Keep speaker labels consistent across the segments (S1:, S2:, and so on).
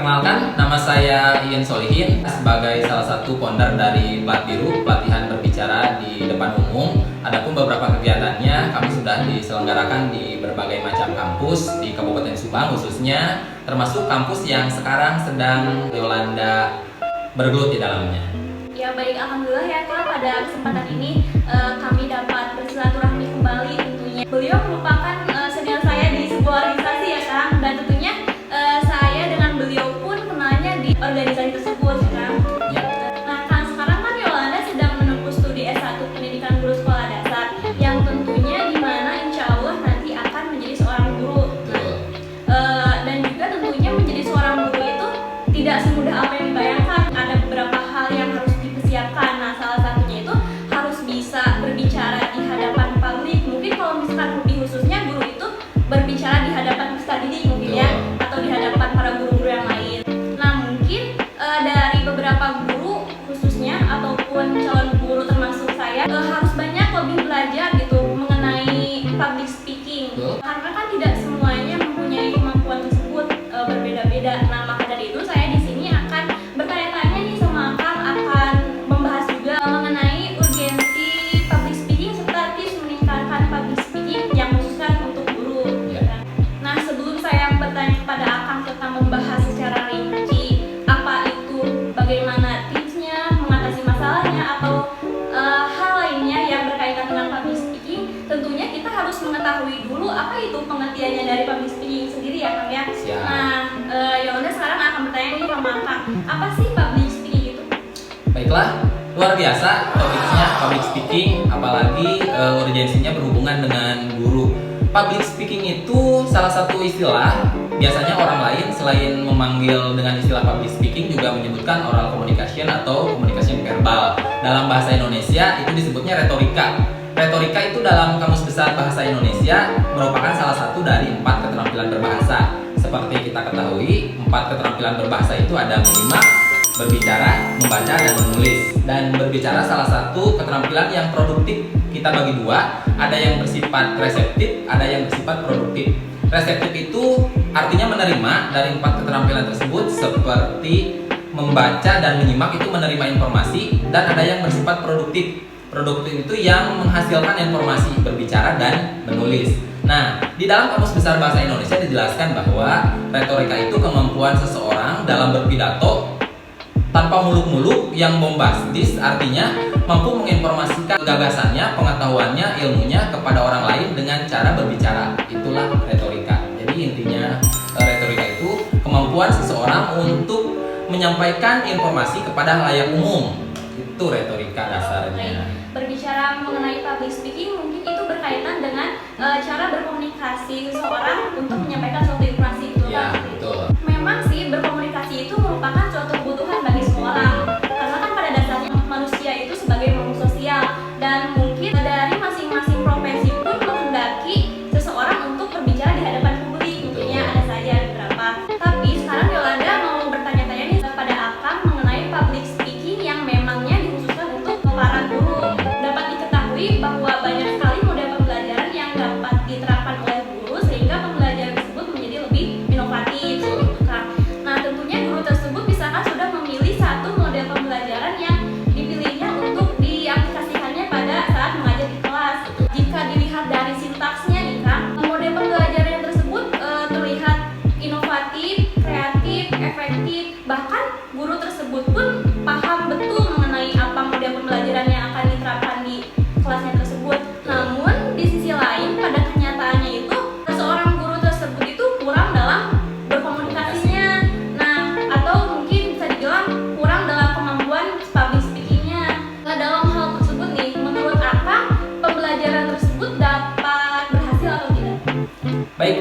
S1: Perkenalkan, nama saya Ian Solihin sebagai salah satu founder dari Plat Biru, pelatihan berbicara di depan umum. Adapun beberapa kegiatannya kami sudah diselenggarakan di berbagai macam kampus di Kabupaten Subang khususnya, termasuk kampus yang sekarang sedang Yolanda bergelut di dalamnya.
S2: Ya baik, alhamdulillah ya Kak, pada kesempatan ini kami dapat bersilaturahmi kembali tentunya. Beliau merupakan senior saya di sebuah organisasi ya Kang, dan tentunya saya dengan beliau pun kenalnya di organisasi tersebut ya Kang.
S1: Ya.
S2: Nah Kang, sekarang kan Yolanda sedang menempuh studi S1 Pendidikan Guru Sekolah Dasar yang tentunya dimana insya Allah nanti akan menjadi seorang guru. Dan juga tentunya menjadi seorang guru itu tidak semudah apa yang dibayangkan. Ada beberapa hal yang harus dipersiapkan. Nah, salah satunya itu harus bisa berbicara di hadapan publik. Mungkin kalau misalkan lebih khususnya guru itu berbicara di hadapan peserta didik mungkin ya, atau di hadapan para guru-guru yang lain. Nah, mungkin dari beberapa guru khususnya ataupun calon guru termasuk saya harus banyak lebih belajar gitu mengenai public speaking. Karena kan tidak semuanya mempunyai kemampuan tersebut, berbeda-beda. Nah, maka dari itu saya di sini akan bertanya-tanya nih sama Kang, akan membahas juga mengenai urgensi public speaking serta tips meningkatkan public speaking yang khususkan untuk guru. Nah, sebelum saya bertanya kepada Akang tentang membahas secara rinci apa itu, bagaimana tipsnya, mengatasi masalahnya atau hal lainnya yang berkaitan dengan public speaking, tentunya kita harus mengetahui dulu apa itu pengertiannya dari public speaking sendiri ya Kang ya.
S1: Siap.
S2: Nah, Yolanda sekarang akan bertanya nih sama Kang, apa sih public speaking itu?
S1: Baiklah, luar biasa topiknya public speaking, apalagi urgensinya berhubungan dengan guru. Public speaking itu salah satu istilah, biasanya orang lain selain memanggil dengan istilah public speaking juga menyebutkan oral communication atau communication verbal. Dalam bahasa Indonesia itu disebutnya retorika. Retorika itu dalam Kamus Besar Bahasa Indonesia merupakan salah satu dari 4 keterampilan berbahasa. Seperti kita ketahui, 4 keterampilan berbahasa itu ada menyimak, berbicara, membaca, dan menulis. Dan berbicara salah satu keterampilan yang produktif. Kita bagi dua, ada yang bersifat reseptif, ada yang bersifat produktif. Reseptif itu artinya menerima dari 4 keterampilan tersebut, seperti membaca dan menyimak itu menerima informasi, dan ada yang bersifat produktif. Produktif itu yang menghasilkan informasi, berbicara dan menulis. Nah, di dalam Kamus Besar Bahasa Indonesia dijelaskan bahwa retorika itu kemampuan seseorang dalam berpidato tanpa muluk-muluk yang bombastis, artinya mampu menginformasikan gagasannya, pengetahuannya, ilmunya kepada orang lain dengan cara berbicara. Itulah retorika. Jadi intinya retorika itu kemampuan seseorang untuk menyampaikan informasi kepada halayak umum. Itu retorika dasarnya.
S2: Berbicara mengenai public speaking mungkin itu berkaitan dengan cara berkomunikasi seseorang untuk menyampaikan suatu informasi itu.
S1: Ya, betul.
S2: Memang sih berkomunikasi itu merupakan suatu kebutuhan bagi semua orang. Karena kan pada dasarnya manusia itu sebagai makhluk sosial, dan mungkin dari masing-masing profesi pun menghendaki seseorang untuk berbicara di hadapan publik. Mungkinnya ada saja beberapa. Tapi sekarang Yolanda mau bertanya-tanya nih kepada Akang mengenai public speaking yang memangnya dikhususkan untuk para guru. Dapat diketahui bahwa banyak sekali model pembelajaran yang dapat diterapkan oleh guru sehingga pembelajaran tersebut menjadi lebih inovatif. Nah, tentunya guru tersebut bisakah sudah memilih satu model pembelajaran yang dipilihnya untuk diaplikasikannya pada saat mengajar di kelas. Jika dilihat dari sintaksnya nih Kang, model pembelajaran tersebut terlihat inovatif, kreatif, efektif, bahkan guru tersebut pun paham betul mengenai apa model pembelajaran yang akan diterapkan di kelasnya tersebut. Namun di sisi lain pada kenyataannya itu seorang guru tersebut itu kurang dalam berkomunikasinya. Nah, atau mungkin bisa dibilang kurang dalam kemampuan public speakingnya. Nah, dalam hal tersebut nih, menurut Akang pembelajaran tersebut dapat berhasil atau tidak?
S1: Baik,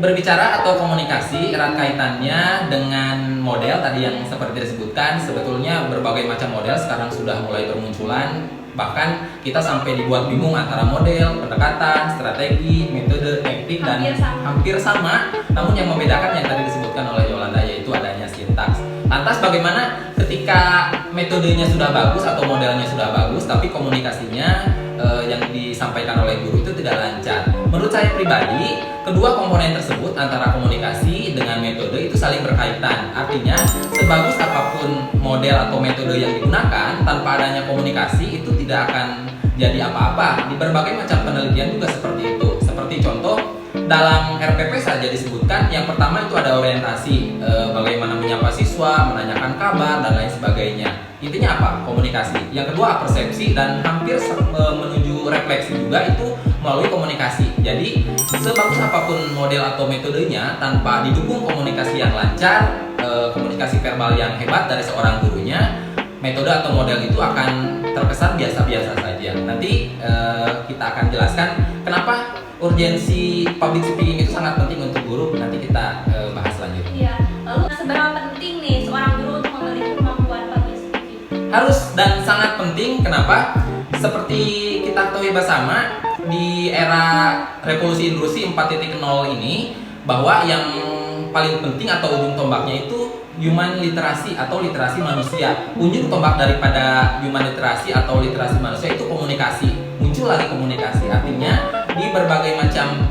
S1: berbicara atau komunikasi erat kaitannya dengan model tadi yang seperti disebutkan. Sebetulnya berbagai macam model sekarang sudah mulai bermunculan. Bahkan kita sampai dibuat bingung antara model, pendekatan, strategi, metode, teknik, dan hampir sama. Namun yang membedakan yang tadi disebutkan oleh Yolanda yaitu adanya sintaks. Lantas bagaimana ketika metodenya sudah bagus atau modelnya sudah bagus tapi komunikasinya yang disampaikan oleh guru itu tidak lancar? Menurut saya pribadi, kedua komponen tersebut antara komunikasi dengan metode itu saling berkaitan. Artinya, sebagus apapun model atau metode yang digunakan, tanpa adanya komunikasi itu tidak akan jadi apa-apa. Di berbagai macam penelitian juga seperti itu. Seperti contoh, dalam RPP saja disebutkan, yang pertama itu ada orientasi, bagaimana menyapa siswa, menanyakan kabar, dan lain sebagainya. Intinya apa? Komunikasi. Yang kedua persepsi, dan hampir menuju refleksi juga itu melalui komunikasi. Jadi sebagus apapun model atau metodenya, tanpa didukung komunikasi yang lancar, komunikasi verbal yang hebat dari seorang gurunya, metode atau model itu akan terkesan biasa-biasa saja. Nanti kita akan jelaskan kenapa urgensi public speaking itu sangat penting untuk guru. Nanti kita bahas selanjutnya.
S2: Iya. Lalu seberapa penting nih seorang guru untuk memiliki kemampuan public speaking?
S1: Harus dan sangat penting. Kenapa? Seperti kita ketahui bersama, di era revolusi industri 4.0 ini, bahwa yang paling penting atau ujung tombaknya itu human literasi atau literasi manusia. Ujung tombak daripada human literasi atau literasi manusia itu komunikasi. Muncul lagi komunikasi. Artinya di berbagai macam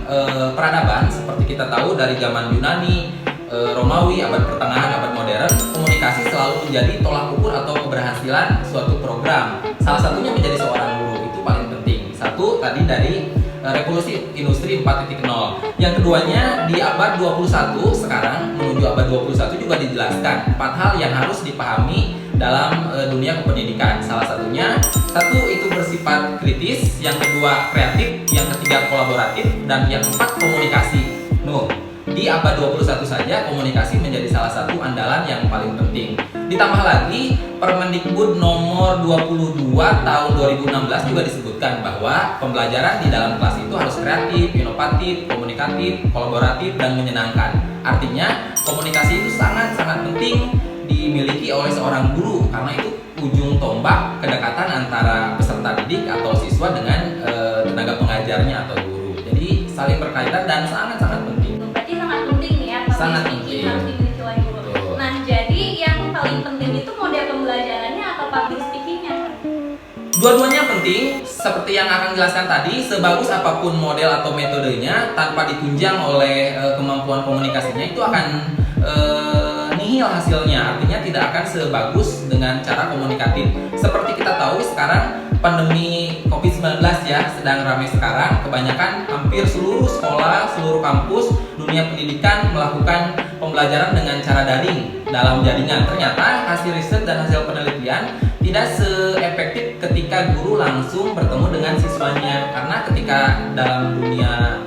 S1: peradaban, seperti kita tahu dari zaman Yunani, Romawi, abad pertengahan, abad modern, komunikasi selalu menjadi tolak ukur atau keberhasilan suatu program. Salah satunya menjadi seorang guru, itu paling penting. Satu tadi dari revolusi industri 4.0. Yang keduanya di abad 21 sekarang menuju abad 21 juga dijelaskan 4 hal yang harus dipahami dalam dunia kependidikan. Salah satunya, satu itu bersifat kritis, yang kedua kreatif, yang ketiga kolaboratif, dan yang keempat komunikasi. Di abad 21 saja komunikasi menjadi salah satu andalan yang paling penting. Ditambah lagi Permendikbud nomor 22 tahun 2016 juga disebutkan bahwa pembelajaran di dalam kelas itu harus kreatif, inovatif, komunikatif, kolaboratif, dan menyenangkan. Artinya komunikasi itu sangat-sangat penting dimiliki oleh seorang guru, karena itu ujung tombak kedekatan antara peserta didik atau siswa dengan tenaga pengajarnya atau guru. Jadi saling berkaitan dan sangat-sangat penting.
S2: Berarti sangat penting nih ya, public
S1: Sangat
S2: speaking
S1: penting.
S2: harus dimiliki oleh guru.
S1: Betul.
S2: Nah, jadi yang paling penting itu model pembelajarannya atau public speakingnya?
S1: Dua-duanya penting, seperti yang akan dijelaskan tadi, sebagus apapun model atau metodenya, tanpa ditunjang oleh kemampuan komunikasinya, itu akan nihil hasilnya. Artinya tidak akan sebagus dengan cara komunikatif. Seperti kita tahu sekarang pandemi COVID-19 ya sedang ramai sekarang. Kebanyakan hampir seluruh sekolah, seluruh kampus, dunia pendidikan melakukan pembelajaran dengan cara daring dalam jaringan. Ternyata hasil riset dan hasil penelitian tidak seefektif ketika guru langsung bertemu dengan siswanya, karena ketika dalam dunia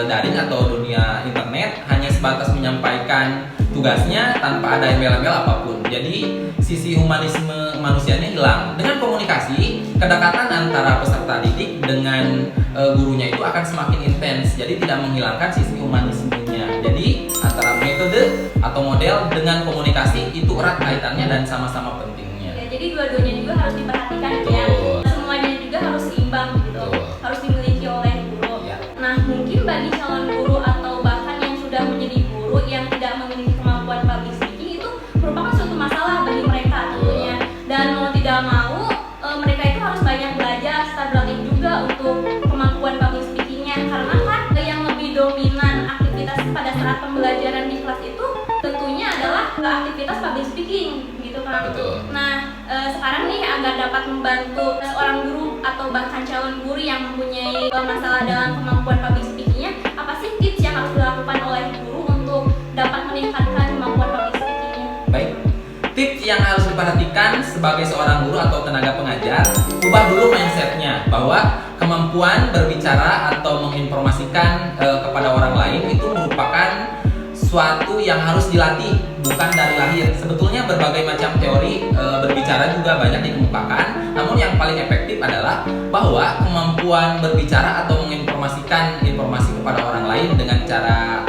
S1: daring atau dunia internet hanya sebatas menyampaikan tugasnya tanpa ada embel-embel apapun. Jadi sisi humanisme manusianya hilang. Dengan komunikasi, kedekatan antara peserta didik dengan gurunya itu akan semakin intens. Jadi tidak menghilangkan sisi humanismenya. Jadi antara metode atau model dengan komunikasi itu erat kaitannya dan sama-sama pentingnya.
S2: Ya, jadi dua-duanya juga harus diperhatikan ya.
S1: Betul.
S2: Semuanya juga harus seimbang gitu.
S1: Betul.
S2: Harus dimiliki oleh guru.
S1: Ya.
S2: Nah, mungkin bagi calon guru atau bahkan yang sudah menjadi guru yang tidak memiliki kemampuan public speaking itu merupakan suatu masalah bagi mereka tentunya. Dan mau tidak mau mereka itu harus banyak belajar serta berlatih juga untuk kemampuan public speakingnya, karena kan yang lebih dominan aktivitas pada saat pembelajaran di kelas itu tentunya adalah aktivitas public speaking gitu kan.
S1: Betul.
S2: Nah, sekarang nih agar dapat membantu seorang guru atau bahkan calon guru yang mempunyai masalah dalam kemampuan public speakingnya, apa sih tips yang harus dilakukan oleh guru untuk dapat meningkatkan kemampuan public speakingnya?
S1: Baik. Tips yang harus diperhatikan sebagai seorang guru atau tenaga pengajar, ubah dulu mindsetnya bahwa kemampuan berbicara atau menginformasikan kepada orang lain itu merupakan suatu yang harus dilatih, bukan dari lahir. Sebetulnya berbagai macam teori berbicara juga banyak dikemukakan, namun yang paling efektif adalah bahwa kemampuan berbicara atau menginformasikan informasi kepada orang lain dengan cara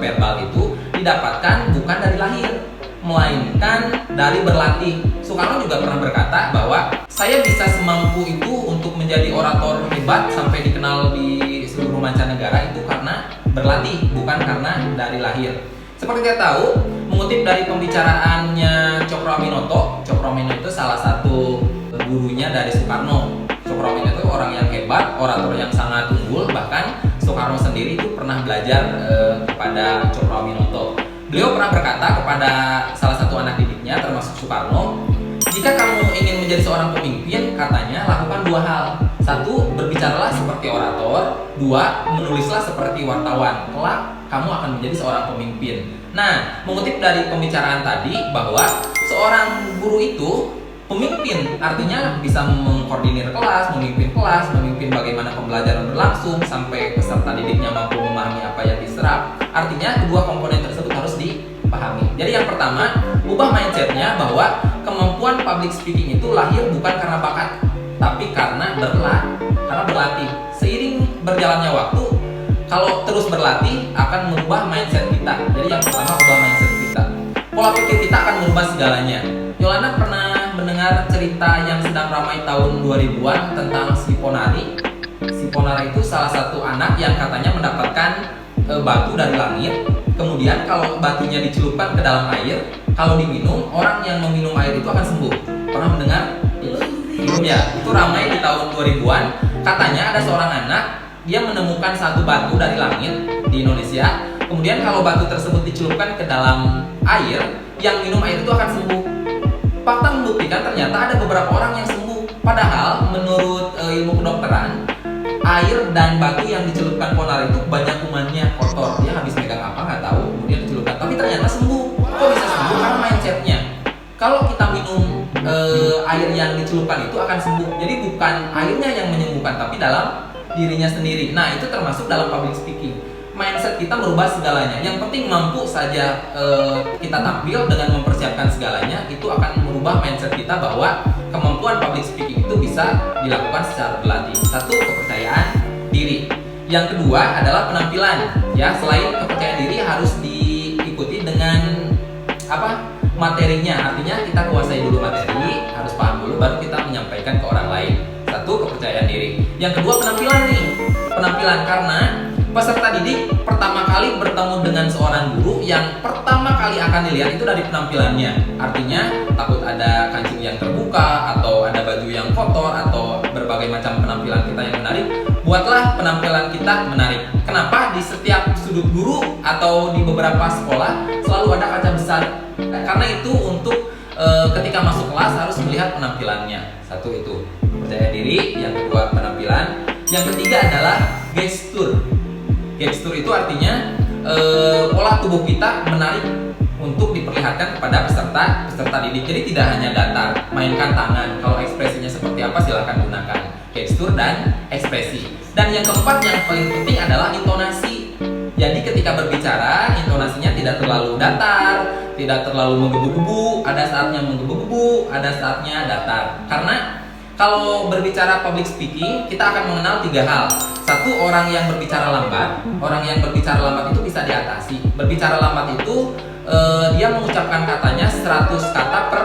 S1: verbal itu didapatkan bukan dari lahir, melainkan dari berlatih. Soekarno juga pernah berkata bahwa saya bisa semampu itu untuk menjadi orator hebat sampai dikenal di seluruh mancanegara itu karena berlatih, bukan karena dari lahir. Seperti kita tahu, mengutip dari pembicaraannya Cokro Aminoto. Cokro Aminoto itu salah satu gurunya dari Soekarno. Cokro Aminoto itu orang yang hebat, orator yang sangat unggul, bahkan Soekarno sendiri itu pernah belajar kepada Cokroaminoto. Beliau pernah berkata kepada salah satu anak didiknya termasuk Soekarno, jika kamu ingin menjadi seorang pemimpin, katanya lakukan dua hal. Satu, berbicaralah seperti orator. Dua, menulislah seperti wartawan. Kelak kamu akan menjadi seorang pemimpin. Nah, mengutip dari pembicaraan tadi bahwa seorang guru itu pemimpin, artinya bisa mengkoordinir kelas, memimpin bagaimana pembelajaran berlangsung sampai peserta didiknya mampu memahami apa yang diserap. Artinya kedua komponen tersebut harus dipahami. Jadi yang pertama, ubah mindsetnya bahwa kemampuan public speaking itu lahir bukan karena bakat, tapi karena berlatih. Seiring berjalannya waktu, kalau terus berlatih akan merubah mindset kita. Jadi yang pertama, ubah mindset kita. Pola pikir kita akan merubah segalanya. Yolanda pernah mendengar cerita yang sedang ramai tahun 2000-an tentang si Ponari. Si Ponari itu salah satu anak yang katanya mendapatkan batu dari langit. Kemudian kalau batunya dicelupkan ke dalam air, kalau diminum, orang yang meminum air itu akan sembuh. Pernah mendengar? Belum ya? Itu ramai di tahun 2000-an. Katanya ada seorang anak, dia menemukan satu batu dari langit di Indonesia. Kemudian kalau batu tersebut dicelupkan ke dalam air, yang minum air itu akan sembuh. Fakta membuktikan ternyata ada beberapa orang yang sembuh. Padahal menurut ilmu kedokteran, air dan batu yang dicelupkan Ponari itu banyak kumannya, kotor. Dia habis megang apa nggak tahu, kemudian dicelupkan. Tapi ternyata sembuh. Kok bisa sembuh? Karena mindsetnya. Kalau kita minum air yang dicelupkan itu akan sembuh. Jadi bukan airnya yang menyembuhkan, tapi dalam dirinya sendiri. Nah, itu termasuk dalam public speaking. Mindset kita merubah segalanya. Yang penting mampu saja kita tampil dengan mempersiapkan segalanya, itu akan merubah mindset kita bahwa kemampuan public speaking itu bisa dilakukan secara berlatih. Satu, kepercayaan diri. Yang kedua adalah penampilan. Ya, selain kepercayaan diri harus diikuti dengan materinya. Artinya kita kuasai dulu materi, harus paham dulu, baru kita menyampaikan ke orang lain. Satu, kepercayaan diri. Yang kedua, penampilan nih. Penampilan karena peserta didik pertama kali bertemu dengan seorang guru, yang pertama kali akan dilihat itu dari penampilannya. Artinya takut ada kancing yang terbuka, atau ada baju yang kotor, atau berbagai macam penampilan kita yang menarik. Buatlah penampilan kita menarik. Kenapa di setiap sudut guru atau di beberapa sekolah selalu ada kaca besar? Karena itu untuk ketika masuk kelas harus melihat penampilannya. Satu itu percaya diri, yang kedua penampilan, yang ketiga adalah gestur. Gestur itu artinya pola tubuh kita menarik untuk diperlihatkan kepada peserta didik. Jadi tidak hanya datar, mainkan tangan. Kalau ekspresinya seperti apa silakan gunakan gestur dan ekspresi. Dan yang keempat yang paling penting adalah intonasi. Jadi ketika berbicara, intonasinya tidak terlalu datar, tidak terlalu menggebu-gebu, ada saatnya menggebu-gebu, ada saatnya datar. Karena kalau berbicara public speaking, kita akan mengenal tiga hal. Satu, orang yang berbicara lambat. Orang yang berbicara lambat itu bisa diatasi. Berbicara lambat itu dia mengucapkan katanya 100 kata per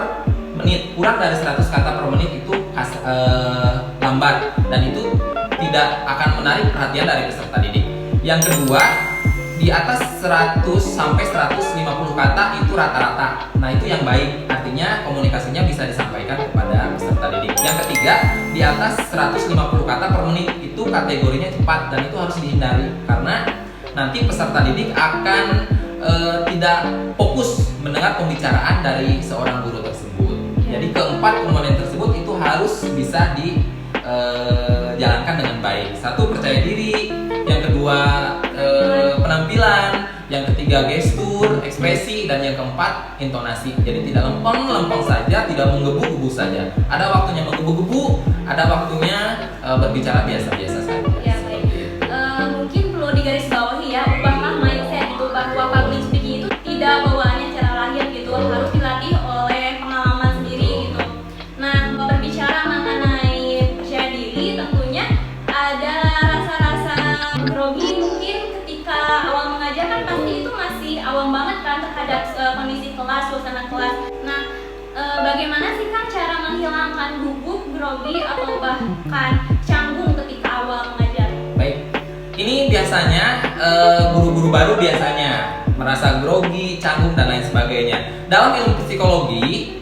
S1: menit. Kurang dari 100 kata per menit itu lambat. Dan itu tidak akan menarik perhatian dari peserta didik. Yang kedua, di atas 100 sampai 150 kata itu rata-rata. Nah, itu yang baik. Artinya komunikasinya bisa disampaikan kepada peserta didik. Yang ketiga, di atas 150 kata per menit itu kategorinya cepat, dan itu harus dihindari karena nanti peserta didik akan tidak fokus mendengar pembicaraan dari seorang guru tersebut. Jadi keempat komponen tersebut itu harus bisa dijalankan dengan baik. Satu, percaya diri. Yang kedua, penampilan. Yang ketiga, gestur, ekspresi. Dan yang keempat, intonasi. Jadi tidak lempeng-lempeng saja, tidak menggebu-gebu saja. Ada waktunya menggebu-gebu, ada waktunya berbicara biasa-biasa saja.
S2: Ya, baik. Mungkin perlu digarisbawahi ya, ubahlah mindset itu bahwa public speaking itu tidak bawaannya secara lahir gitu, harus dilatih oleh pengalaman sendiri gitu. Nah, berbicara mengenai percaya diri, tentunya ada rasa-rasa grogi mungkin ketika awal mengajar, kan pasti itu masih awam banget kan terhadap kondisi kelas, suasana kelas. Nah, bagaimana sih kan cara menghilangkan gugup, grogi, atau bahkan canggung ketika awal mengajar?
S1: Baik, ini biasanya guru-guru baru biasanya merasa grogi, canggung, dan lain sebagainya. Dalam ilmu psikologi,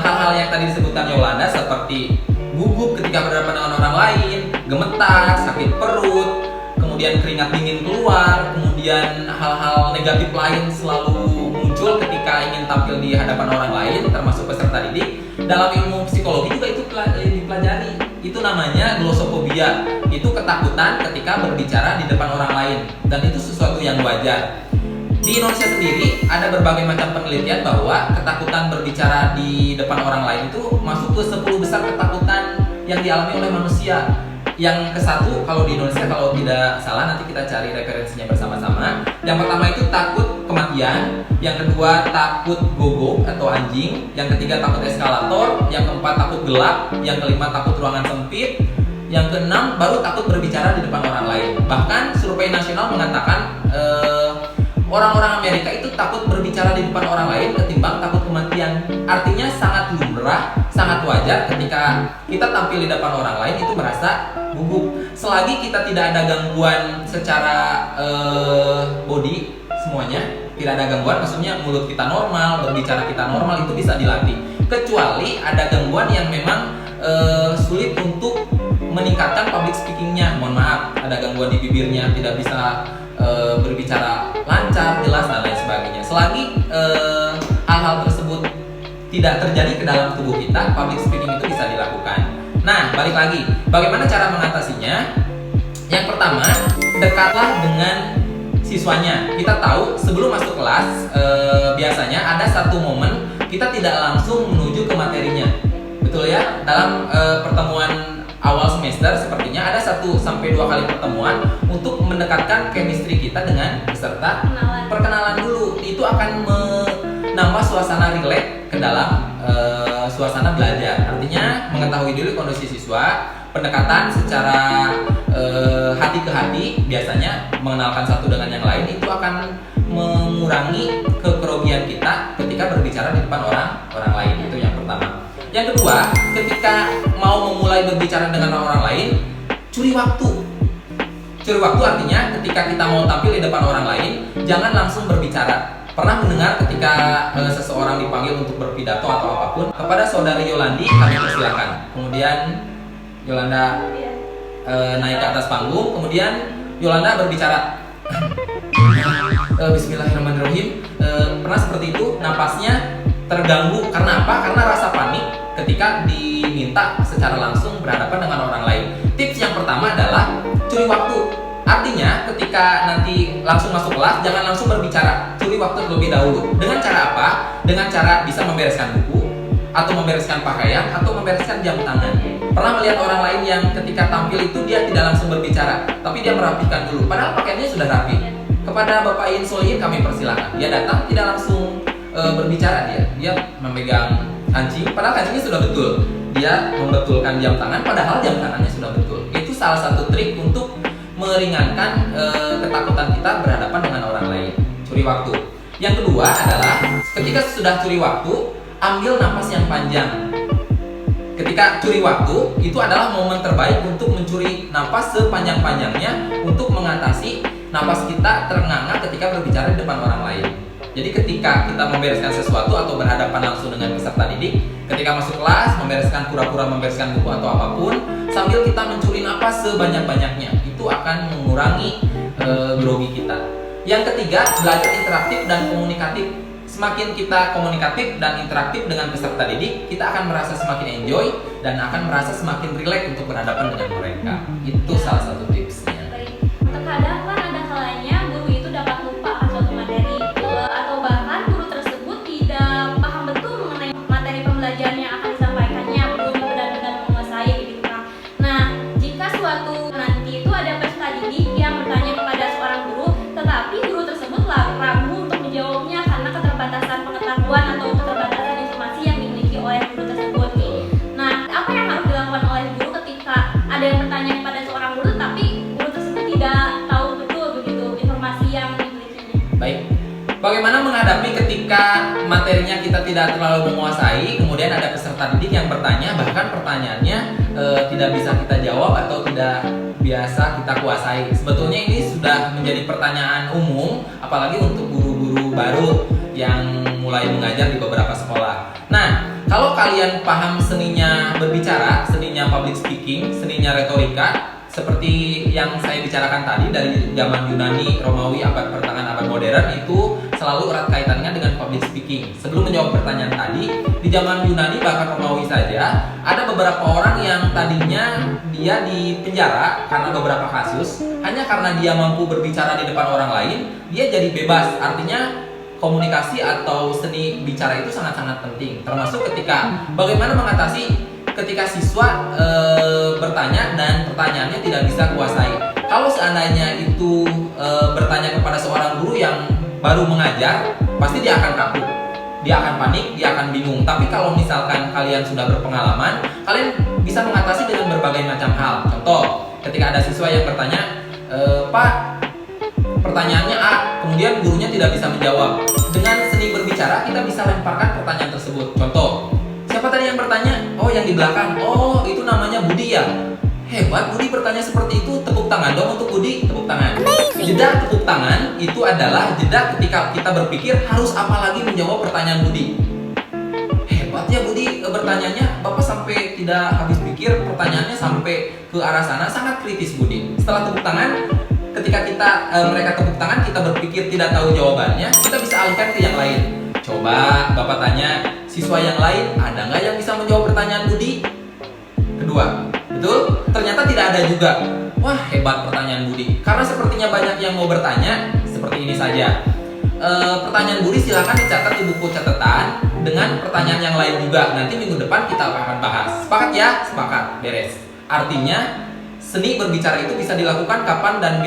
S1: hal-hal yang tadi disebutkan Yolanda seperti gugup ketika berhadapan dengan orang lain, gemetar, sakit perut, kemudian kemudian keringat dingin keluar, kemudian hal-hal negatif lain selalu muncul ketika ingin tampil di hadapan orang lain, termasuk peserta didik. Dalam ilmu psikologi juga itu dipelajari. Itu namanya glossophobia. Itu ketakutan ketika berbicara di depan orang lain, dan itu sesuatu yang wajar. Di Indonesia sendiri ada berbagai macam penelitian bahwa ketakutan berbicara di depan orang lain itu masuk ke 10 besar ketakutan yang dialami oleh manusia. Yang ke satu, kalau di Indonesia, kalau tidak salah nanti kita cari referensinya bersama-sama. Yang pertama itu takut kematian, yang kedua takut gogok atau anjing, yang ketiga takut eskalator, yang keempat takut gelap, yang kelima takut ruangan sempit, yang keenam baru takut berbicara di depan orang lain. Bahkan survei nasional mengatakan orang-orang Amerika itu takut berbicara di depan orang lain ketimbang takut kematian. Artinya sangat lumrah, sangat wajar ketika kita tampil di depan orang lain itu merasa gugup. Selagi kita tidak ada gangguan secara body semuanya, tidak ada gangguan, maksudnya mulut kita normal, berbicara kita normal, itu bisa dilatih. Kecuali ada gangguan yang memang sulit untuk meningkatkan public speakingnya. Mohon maaf, ada gangguan di bibirnya, tidak bisa berbicara lancar, jelas, dan lain sebagainya. Selagi hal-hal tersebut tidak terjadi ke dalam tubuh kita, public speaking itu bisa dilakukan. Nah, balik lagi, bagaimana cara mengatasinya? Yang pertama, dekatlah dengan siswanya. Kita tahu sebelum masuk kelas biasanya ada satu momen kita tidak langsung menuju ke materinya, betul ya? Dalam pertemuan awal semester sepertinya ada 1-2 kali pertemuan untuk mendekatkan chemistry kita dengan peserta. Perkenalan dulu, itu akan menambah suasana rileks ke dalam suasana belajar. Artinya mengetahui dulu kondisi siswa, pendekatan secara hati ke hati, biasanya mengenalkan satu dengan yang lain itu akan mengurangi kegrogian kita ketika berbicara di depan orang lain. Itu yang pertama. Yang kedua, ketika mau memulai berbicara dengan orang lain, curi waktu. Curi waktu artinya ketika kita mau tampil di depan orang lain, jangan langsung berbicara. Pernah mendengar ketika seseorang dipanggil untuk berpidato atau apapun, kepada saudari Yolandi kami persilakan. Kemudian Yolanda naik ke atas panggung, kemudian Yolanda berbicara. Bismillahirrahmanirrahim. Pernah seperti itu, napasnya terganggu. Karena apa? Karena rasa panik ketika diminta secara langsung berhadapan dengan orang lain. Tips yang pertama adalah curi waktu. Artinya ketika nanti langsung masuk kelas, jangan langsung berbicara, curi waktu terlebih dahulu. Dengan cara apa? Dengan cara bisa membereskan buku, atau membereskan pakaian, atau membereskan jam tangan. Pernah melihat orang lain yang ketika tampil itu dia tidak langsung berbicara, tapi dia merapikan dulu, padahal pakaiannya sudah rapi. Kepada Bapak Iin Solihin kami persilahkan. Dia datang tidak langsung berbicara, dia memegang kancing, padahal kancingnya sudah betul. Dia membetulkan jam tangan, padahal jam tangannya sudah betul. Itu salah satu trik untuk meringankan ketakutan kita berhadapan dengan orang lain. Curi waktu. Yang kedua adalah ketika sudah curi waktu, ambil napas yang panjang. Ketika curi waktu, itu adalah momen terbaik untuk mencuri napas sepanjang-panjangnya untuk mengatasi napas kita terengah-engah ketika berbicara di depan orang lain. Jadi ketika kita membereskan sesuatu atau berhadapan langsung dengan peserta didik, ketika masuk kelas, pura-pura membereskan buku atau apapun, sambil kita mencuri napas sebanyak-banyaknya, itu akan mengurangi grogi kita. Yang ketiga, belajar interaktif dan komunikatif. Semakin kita komunikatif dan interaktif dengan peserta didik, kita akan merasa semakin enjoy dan akan merasa semakin rileks untuk berhadapan dengan mereka. Itu salah satu tipsnya.
S2: Baik. Terkadang kan ada kalanya guru itu dapat lupa akan suatu materi, atau bahkan guru tersebut tidak paham betul mengenai materi pembelajaran yang akan disampaikannya, belum benar-benar menguasai gitu kan. Nah, jika suatu nanti itu ada peserta didik yang bertanya kepada seorang guru, tetapi guru tersebut ragu untuk menjawabnya karena keterbatasan pengetahuan atau keterbatasan informasi yang dimiliki oleh guru tersebut nih. Nah, apa yang harus dilakukan oleh guru ketika ada yang bertanya kepada seorang guru tapi guru tersebut tidak tahu betul begitu informasi yang dimilikinya?
S1: Baik. Bagaimana menghadapi ketika materinya kita tidak terlalu menguasai, kemudian ada peserta didik yang bertanya, bahkan pertanyaannya tidak bisa kita jawab atau tidak biasa kita kuasai. Sebetulnya ini sudah menjadi pertanyaan umum, apalagi untuk guru-guru baru yang mulai mengajar di beberapa sekolah. Nah, kalau kalian paham seninya berbicara, seninya public speaking, seninya retorika, seperti yang saya bicarakan tadi dari zaman Yunani, Romawi, abad pertengahan, abad modern itu selalu erat kaitannya dengan public speaking. Sebelum menjawab pertanyaan tadi, di zaman Yunani bahkan Romawi saja ada beberapa orang yang tadinya dia dipenjara karena beberapa kasus hanya karena dia mampu berbicara di depan orang lain, dia jadi bebas. Artinya komunikasi atau seni bicara itu sangat-sangat penting, termasuk ketika bagaimana mengatasi ketika siswa bertanya dan pertanyaannya tidak bisa kuasai. Kalau seandainya itu bertanya kepada seorang guru yang baru mengajar, pasti dia akan kaku, dia akan panik, dia akan bingung. Tapi kalau misalkan kalian sudah berpengalaman, kalian bisa mengatasi dengan berbagai macam hal. Contoh, ketika ada siswa yang bertanya, Pak, pertanyaannya A, kemudian gurunya tidak bisa menjawab. Dengan seni berbicara, kita bisa lemparkan pertanyaan tersebut. Contoh, siapa tadi yang bertanya? Oh, yang di belakang. Oh, itu namanya Budi ya? Hebat, Budi bertanya seperti itu. Tepuk tangan dong untuk Budi, tepuk tangan. Jeda tepuk tangan itu adalah jeda ketika kita berpikir harus apa lagi menjawab pertanyaan Budi. Hebat ya Budi bertanyanya, Bapak sampai tidak habis pikir pertanyaannya sampai ke arah sana, sangat kritis Budi. Setelah tepuk tangan, ketika mereka tepuk tangan, kita berpikir tidak tahu jawabannya, kita bisa alihkan ke yang lain. Coba Bapak tanya siswa yang lain, ada nggak yang bisa menjawab pertanyaan Budi? Kedua, betul? Ternyata tidak ada juga. Wah, hebat pertanyaan Budi. Karena sepertinya banyak yang mau bertanya, seperti ini saja. Pertanyaan Budi silahkan dicatat di buku catatan dengan pertanyaan yang lain juga. Nanti minggu depan kita akan bahas. Sepakat ya? Sepakat. Beres. Artinya seni berbicara itu bisa dilakukan kapan dan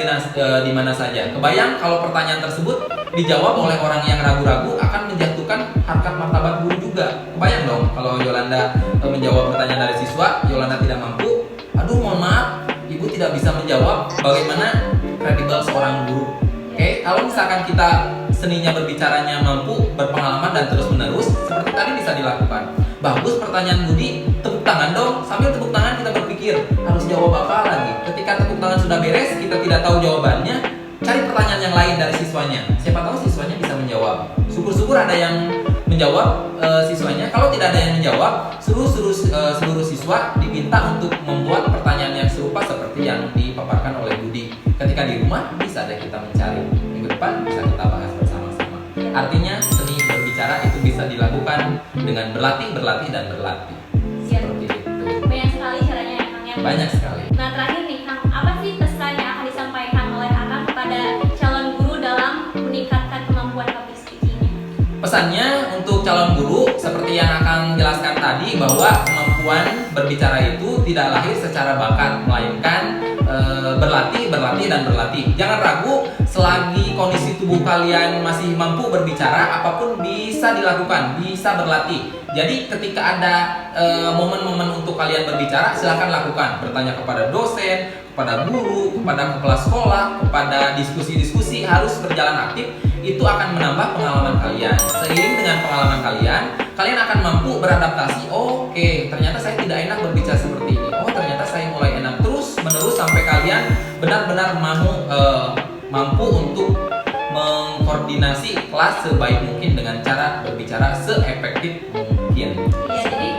S1: di mana saja. Kebayang kalau pertanyaan tersebut dijawab oleh orang yang ragu-ragu akan menjatuhkan harkat martabat guru juga. Kebayang dong kalau Yolanda menjawab pertanyaan dari siswa, Yolanda tidak mampu. Aduh, mohon maaf, Ibu tidak bisa menjawab. Bagaimana kredibel seorang guru? Oke, kalau misalkan kita seninya berbicaranya mampu, berpengalaman dan terus menerus, seperti tadi bisa dilakukan. Bagus pertanyaan Budi, tepuk tangan dong. Sambil tepuk tangan kita berpikir harus jawab apa lagi. Ketika tepuk tangan sudah beres, kita tidak tahu jawabannya, cari pertanyaan yang lain dari siswanya. Siapa tahu siswanya bisa menjawab. Syukur-syukur ada yang menjawab siswanya. Kalau tidak ada yang menjawab, seluruh siswa diminta untuk membuat pertanyaan yang serupa seperti yang dipaparkan oleh Budi. Ketika di rumah bisa ada kita mencari. Minggu depan bisa kita bahas bersama-sama. Artinya seni berbicara itu bisa dilakukan dengan berlatih, dan berlatih. Seperti itu.
S2: Banyak sekali caranya ya Kang ya.
S1: Banyak sekali.
S2: Nah terakhir nih Kang, apa sih pesan yang akan disampaikan oleh Akang kepada calon guru dalam meningkatkan kemampuan public speaking-nya?
S1: Pesannya untuk calon guru seperti yang akan jelaskan tadi, bahwa kemampuan berbicara itu tidak lahir secara bakat, melainkan berlatih, dan berlatih. Jangan ragu, selagi kondisi tubuh kalian masih mampu berbicara, apapun bisa dilakukan, bisa berlatih. Jadi ketika ada momen-momen untuk kalian berbicara, silahkan lakukan. Bertanya kepada dosen, kepada guru, kepada kepala sekolah, kepada diskusi-diskusi, harus berjalan aktif. Itu akan menambah pengalaman kalian. Seiring dengan pengalaman kalian, kalian akan mampu beradaptasi. Oke, ternyata saya tidak enak berbicara seperti ini. Oh, ternyata saya mulai enak, terus menerus sampai kalian benar-benar mampu untuk mengkoordinasi kelas sebaik mungkin dengan cara berbicara seefektif mungkin.
S2: Iya, jadi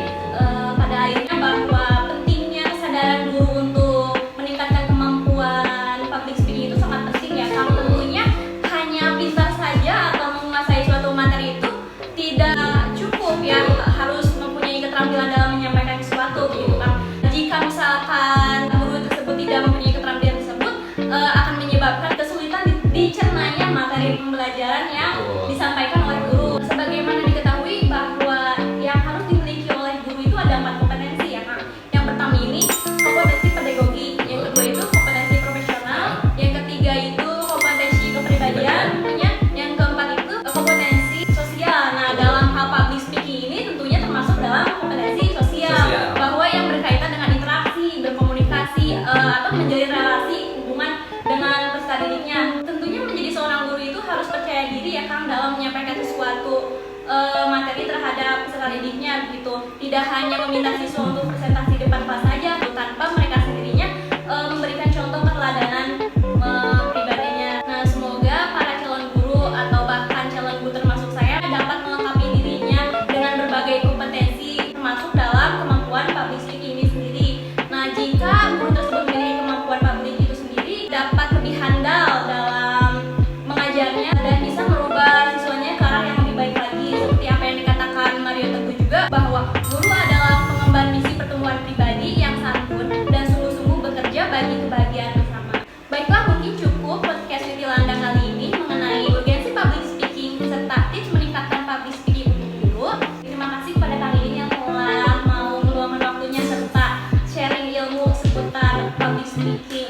S2: pada akhirnya bahwa pentingnya kesadaran guru untuk meningkatkan kemampuan public speaking itu sangat penting ya Kang. Tentunya hanya pintar saja atau menguasai suatu materi itu tidak cukup ya, harus mempunyai keterampilan dalam menyampaikan sesuatu gitu Kang. Jika misalkan guru tersebut tidak mempunyai keterampilan tersebut, akan menyebabkan kesulitan dicernanya materi pembelajaran yang disampaikan oleh guru. Sebagaimana diketahui bahwa yang harus dimiliki oleh guru itu ada 4 kompetensi ya Kang. Yang pertama ini kompetensi pedagogi, yang kedua itu kompetensi profesional, yang ketiga itu kompetensi kepribadian, yang keempat itu kompetensi sosial. Nah, dalam hal public speaking ini tentunya termasuk dalam kompetensi sosial, bahwa yang berkaitan dengan interaksi, berkomunikasi, atau menjalin relasi hubungan dengan peserta didiknya. Tentunya menjadi seorang guru itu harus percaya diri ya Kang dalam menyampaikan sesuatu materi terhadap peserta didiknya gitu. Tidak hanya meminta siswa untuk presentasi depan kelas saja, tanpa mereka sendirinya memberikan contoh keteladanan pribadinya. Nah, semoga para calon guru atau bahkan calon guru termasuk saya dapat melengkapi dirinya dengan berbagai kompetensi termasuk dalam kemampuan public speaking ini sendiri. Nah, jika guru tersebut memiliki kemampuan memiliki